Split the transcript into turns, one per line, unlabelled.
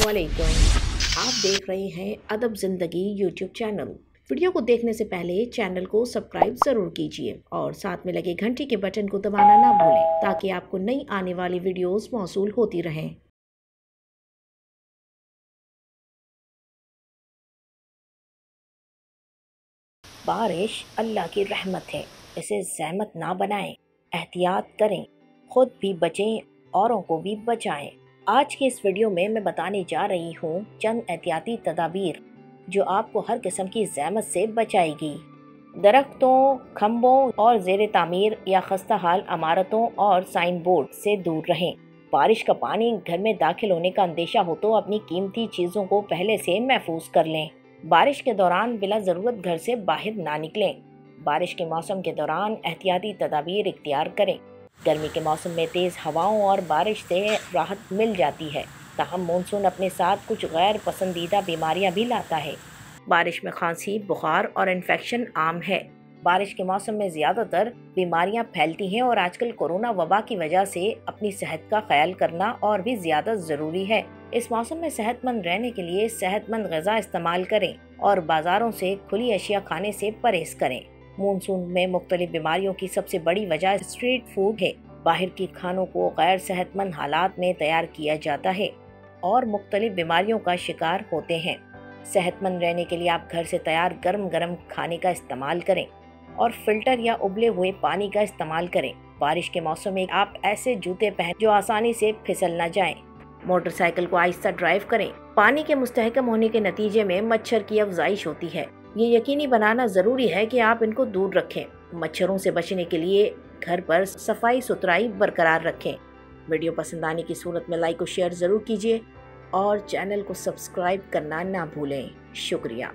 अस्सलामुअलैकुम। आप देख रहे हैं अदब ज़िंदगी यूट्यूब चैनल। वीडियो को देखने से पहले चैनल को सब्सक्राइब ज़रूर कीजिए और साथ में लगे घंटी के बटन को दबाना ना भूलें ताकि आपको नई आने वाली वीडियोस मौसूल होती रहें। बारिश अल्लाह की रहमत है, इसे ज़हमत ना बनाएं, एहतियात करें, खुद भी बचें, औरों को भी बचाएं। आज के इस वीडियो में मैं बताने जा रही हूँ चंद एहतियाती तदाबीर जो आपको हर किस्म की ज़हमत से बचाएगी। दरख्तों, खम्भों और ज़ेर तामीर या खस्ता हाल इमारतों और साइन बोर्ड से दूर रहें। बारिश का पानी घर में दाखिल होने का अंदेशा हो तो अपनी कीमती चीज़ों को पहले से महफूज कर लें। बारिश के दौरान बिला ज़रूरत घर से बाहर ना निकलें। बारिश के मौसम के दौरान एहतियाती तदाबीर इख्तियार करें। गर्मी के मौसम में तेज़ हवाओं और बारिश से राहत मिल जाती है, ताहम मानसून अपने साथ कुछ गैर पसंदीदा बीमारियां भी लाता है। बारिश में खांसी, बुखार और इन्फेक्शन आम है। बारिश के मौसम में ज़्यादातर बीमारियां फैलती हैं और आजकल कोरोना वबा की वजह से अपनी सेहत का ख्याल करना और भी ज़्यादा ज़रूरी है। इस मौसम में सेहतमंद रहने के लिए सेहतमंद ग़िज़ा इस्तेमाल करें और बाज़ारों से खुली अशिया खाने से परहेज़ करें। मानसून में मुख्तलिफ बीमारियों की सबसे बड़ी वजह स्ट्रीट फूड है। बाहर की खानों को गैर सेहतमंद हालात में तैयार किया जाता है और मुख्तलिफ बीमारियों का शिकार होते हैं। सेहतमंद रहने के लिए आप घर से तैयार गर्म गर्म खाने का इस्तेमाल करें और फिल्टर या उबले हुए पानी का इस्तेमाल करें। बारिश के मौसम में आप ऐसे जूते पहनें जो आसानी से फिसल न जाएं। मोटरसाइकिल को आहिस्ता ड्राइव करें। पानी के मुस्तहकम होने के नतीजे में मच्छर की अफजाइश होती है। ये यकीनी बनाना ज़रूरी है कि आप इनको दूर रखें। मच्छरों से बचने के लिए घर पर सफाई सुथराई बरकरार रखें। वीडियो पसंद आने की सूरत में लाइक और शेयर ज़रूर कीजिए और चैनल को सब्सक्राइब करना ना भूलें। शुक्रिया।